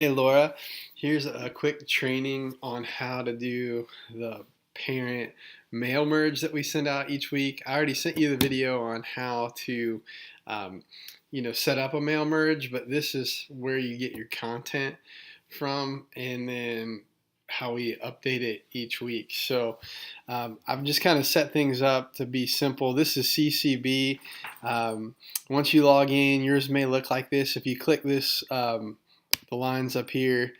Hey Laura, here's a quick training on how to do the parent mail merge that we send out each week. I already sent you the video on how to, um, set up a mail merge, but this is where you get your content from, and then how we update it each week. So I've just kind of set things up to be simple. This is CCB. Once you log in, yours may look like this. If you click this. The lines up here,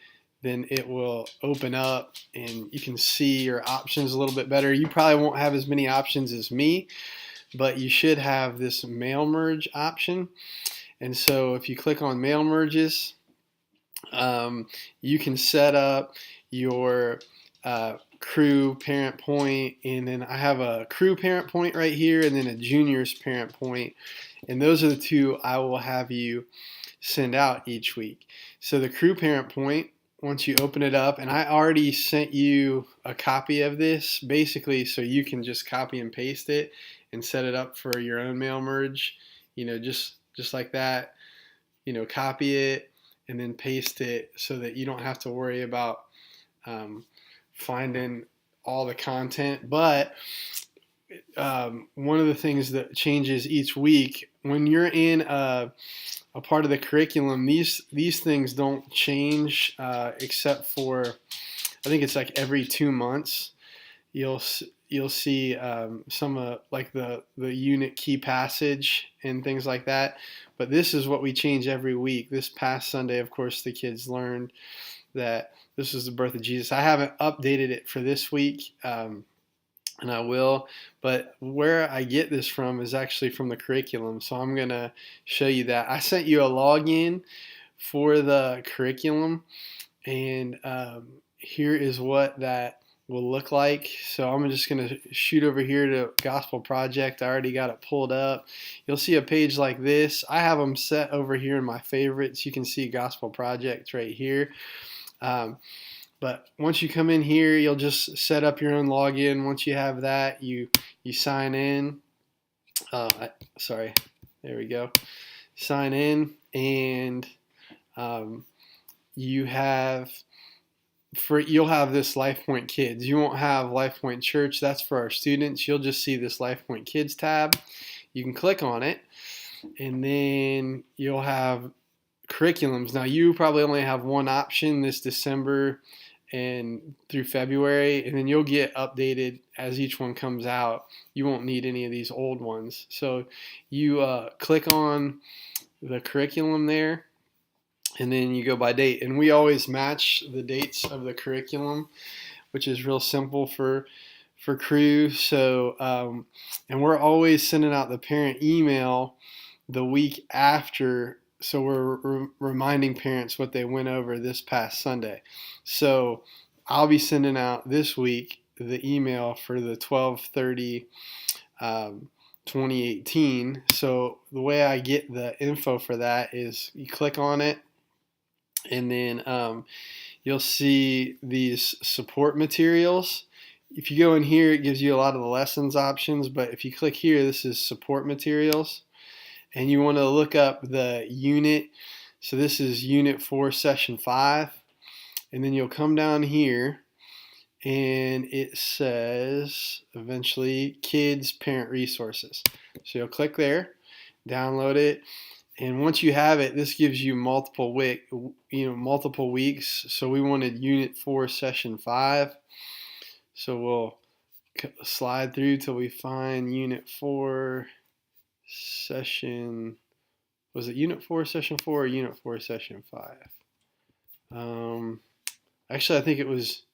then it will open up and you can see your options a little bit better. You probably won't have as many options as me, but you should have this mail merge option. And so if you click on mail merges, you can set up your crew parent point, and then I have a crew parent point right here and then a juniors parent point, and those are the two I will have you send out each week. So the crew parent point, once you open it up, and I already sent you a copy of this basically so you can just copy and paste it and set it up for your own mail merge, just like that, copy it and then paste it so that you don't have to worry about finding all the content. But one of the things that changes each week when you're in a part of the curriculum, these things don't change except for I think it's like every 2 months. You'll you'll see some like the unit key passage and things like that. But this is what we change every week. This past Sunday, of course, the kids learned that this was the birth of Jesus. I haven't updated it for this week. And I will, but where I get this from is actually from the curriculum. So I'm going to show you that. I sent you a login for the curriculum, and here is what that will look like. So I'm just going to shoot over here to Gospel Project. I already got it pulled up. You'll see a page like this. I have them set over here in my favorites. You can see Gospel Project right here. But once you come in here, you'll just set up your own login. Once you have that, you sign in. Sorry, there we go. Sign in, and you have you'll have this LifePoint Kids. You won't have LifePoint Church. That's for our students. You'll just see this LifePoint Kids tab. You can click on it, and then you'll have curriculums. Now you probably only have one option this December and through February, and then you'll get updated as each one comes out. You won't need any of these old ones. So you click on the curriculum there, and then you go by date. And we always match the dates of the curriculum, which is real simple for crew. So and we're always sending out the parent email the week after, so we're reminding parents what they went over this past Sunday. So I'll be sending out this week the email for the 12/30 2018. So the way I get the info for that is you click on it, and then you'll see these support materials. If you go in here, it gives you a lot of the lessons options, but if you click here, this is support materials. And you want to look up the unit. So this is Unit 4, Session 5. And then you'll come down here, and it says, eventually, Kids Parent Resources. So you'll click there, download it. And once you have it, this gives you multiple weeks. So we wanted Unit 4, Session 5. So we'll slide through till we find Unit 4. Session, was it Unit 4 Session 4 or Unit 4 Session 5? Actually, I think it was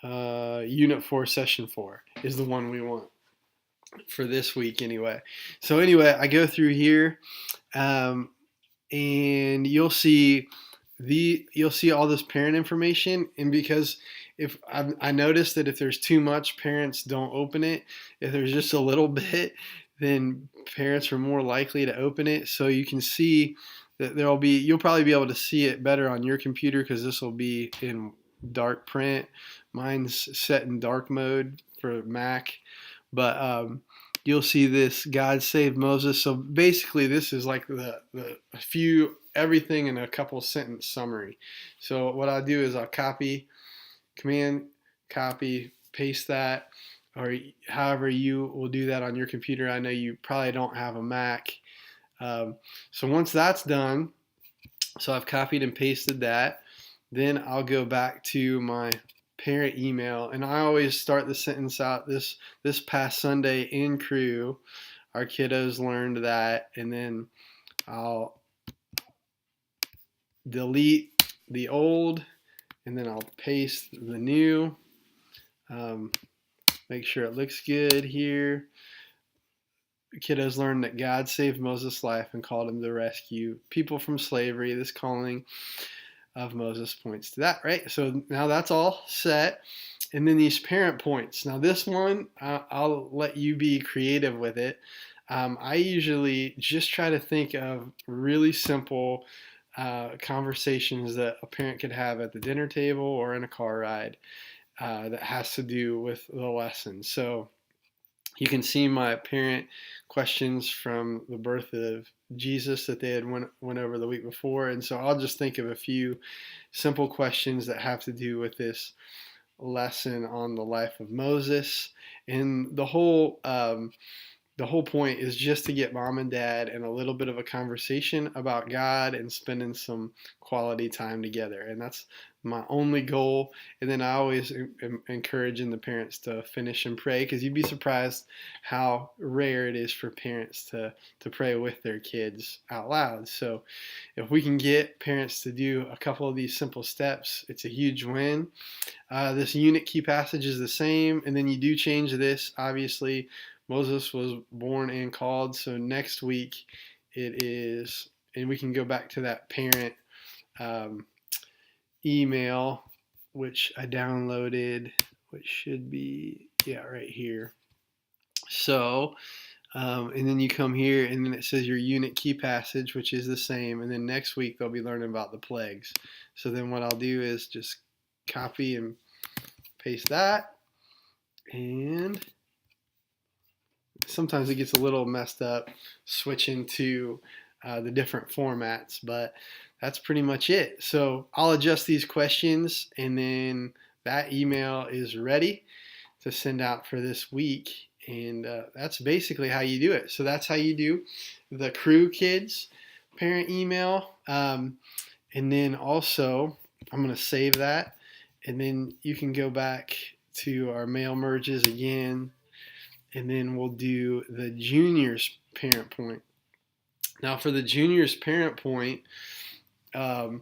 Unit 4 Session 4 is the one we want for this week anyway. So anyway, I go through here, and you'll see all this parent information. And because if I noticed that if there's too much, parents don't open it. If there's just a little bit, then parents are more likely to open it. So you can see that you'll probably be able to see it better on your computer because this will be in dark print. Mine's set in dark mode for Mac. But you'll see this God saved Moses. So basically, this is like a few everything in a couple sentence summary. So what I'll do is I'll command copy, paste that, or however you will do that on your computer. I know you probably don't have a Mac. So once that's done, so I've copied and pasted that, then I'll go back to my parent email, and I always start the sentence out, this past Sunday in Crew, our kiddos learned that, and then I'll delete the old, and then I'll paste the new. Make sure it looks good here. Kiddos learned that God saved Moses' life and called him to rescue people from slavery. This calling of Moses points to that, right? So now that's all set. And then these parent points. Now this one, I'll let you be creative with it. I usually just try to think of really simple conversations that a parent could have at the dinner table or in a car ride that has to do with the lesson. So you can see my parent questions from the birth of Jesus that they had went over the week before. And so I'll just think of a few simple questions that have to do with this lesson on the life of Moses. And the whole point is just to get mom and dad in a little bit of a conversation about God and spending some quality time together. And that's my only goal. And then I always am encouraging the parents to finish and pray, because you'd be surprised how rare it is for parents to pray with their kids out loud. So if we can get parents to do a couple of these simple steps, it's a huge win. This unit key passage is the same, and then you do change this. Obviously, Moses was born and called, so next week it is, and we can go back to that parent email, which I downloaded, which should be, right here. So, and then you come here, and then it says your unit key passage, which is the same, and then next week they'll be learning about the plagues. So then what I'll do is just copy and paste that, and sometimes it gets a little messed up switching to the different formats, but that's pretty much it. So I'll adjust these questions, and then that email is ready to send out for this week. And that's basically how you do it. So that's how you do the Crew Kids parent email. And then also, I'm going to save that, and then you can go back to our mail merges again, and then we'll do the juniors parent point. Now for the juniors parent point, the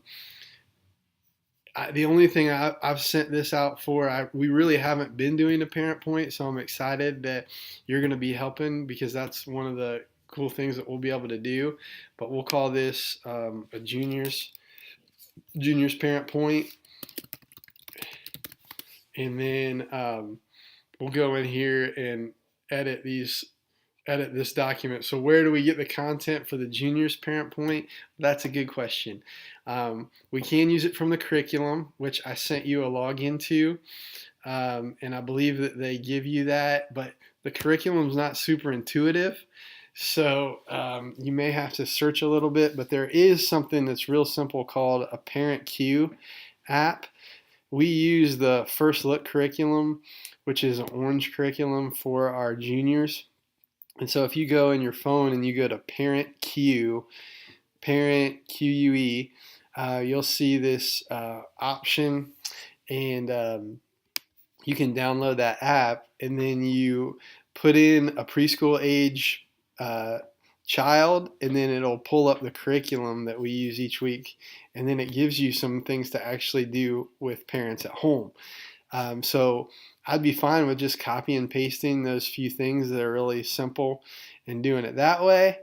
only thing I've sent this out for, we really haven't been doing a parent point, so I'm excited that you're going to be helping, because that's one of the cool things that we'll be able to do. But we'll call this a juniors parent point, and then we'll go in here and edit this document. So where do we get the content for the juniors parent point? That's a good question. We can use it from the curriculum, which I sent you a login to, and I believe that they give you that, but the curriculum is not super intuitive, so you may have to search a little bit, but there is something that's real simple called a Parent Cue app. We use the First Look curriculum, which is an orange curriculum for our juniors. And so if you go in your phone and you go to Parent Cue, you'll see this option, and you can download that app, and then you put in a preschool age child, and then it'll pull up the curriculum that we use each week, and then it gives you some things to actually do with parents at home. So I'd be fine with just copy and pasting those few things that are really simple and doing it that way.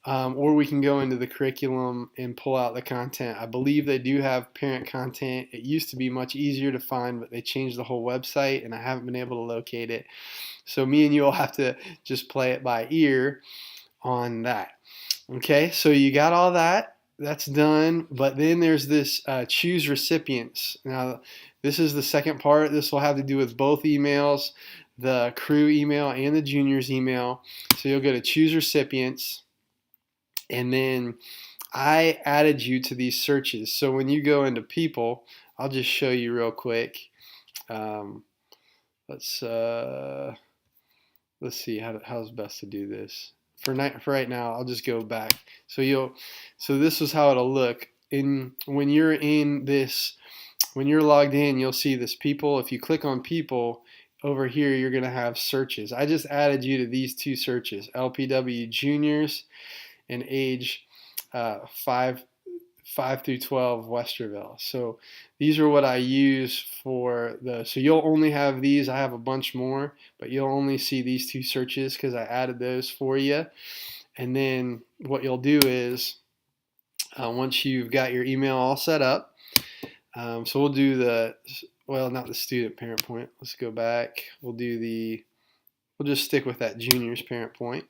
Or we can go into the curriculum and pull out the content. I believe they do have parent content. It used to be much easier to find, but they changed the whole website, and I haven't been able to locate it. So me and you will have to just play it by ear on that. Okay, so you got all that. That's done, but then there's this choose recipients. Now, this is the second part. This will have to do with both emails. the crew email and the juniors email. So you'll go to choose recipients, and then I added you to these searches. So when you go into people, I'll just show you real quick. Um, let's see how's best to do this. For right now, I'll just go back. So this is how it'll look. When you're logged in, you'll see this people. If you click on people, over here you're going to have searches. I just added you to these two searches, LPW juniors and age 5 through 12 Westerville. So these are what I use for so you'll only have these. I have a bunch more, but you'll only see these two searches because I added those for you. And then what you'll do is once you've got your email all set up, so we'll do not the student parent point. Let's go back. We'll just stick with that juniors parent point.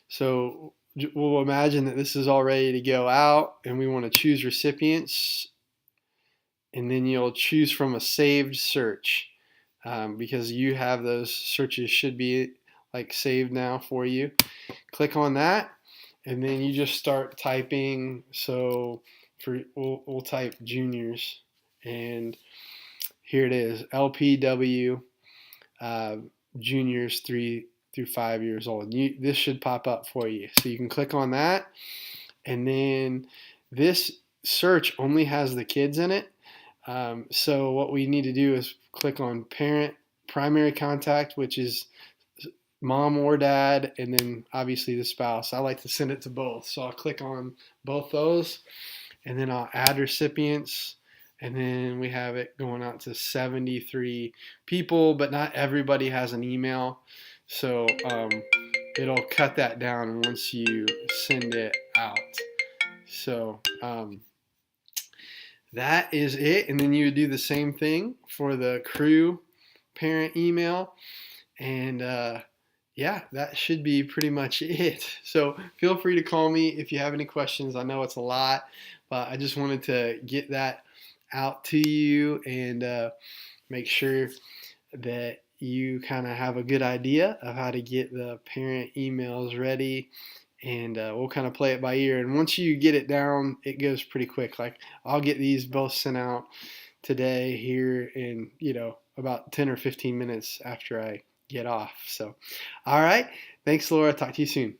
So we'll imagine that this is all ready to go out, and we want to choose recipients, and then you'll choose from a saved search because you have those searches should be like saved now for you. Click on that, and then you just start typing. So we'll type juniors, and here it is, LPW juniors 3 through 5 years old. This should pop up for you. So you can click on that, and then this search only has the kids in it. So what we need to do is click on parent primary contact, which is mom or dad, and then obviously the spouse. I like to send it to both. So I'll click on both those, and then I'll add recipients. And then we have it going out to 73 people, but not everybody has an email. So it'll cut that down once you send it out. So that is it. And then you do the same thing for the crew parent email. And yeah, that should be pretty much it. So feel free to call me if you have any questions. I know it's a lot, but I just wanted to get that out to you and make sure that you kind of have a good idea of how to get the parent emails ready, and we'll kind of play it by ear. And once you get it down, it goes pretty quick. Like I'll get these both sent out today here in about 10 or 15 minutes after I get off. So all right, thanks Laura, talk to you soon.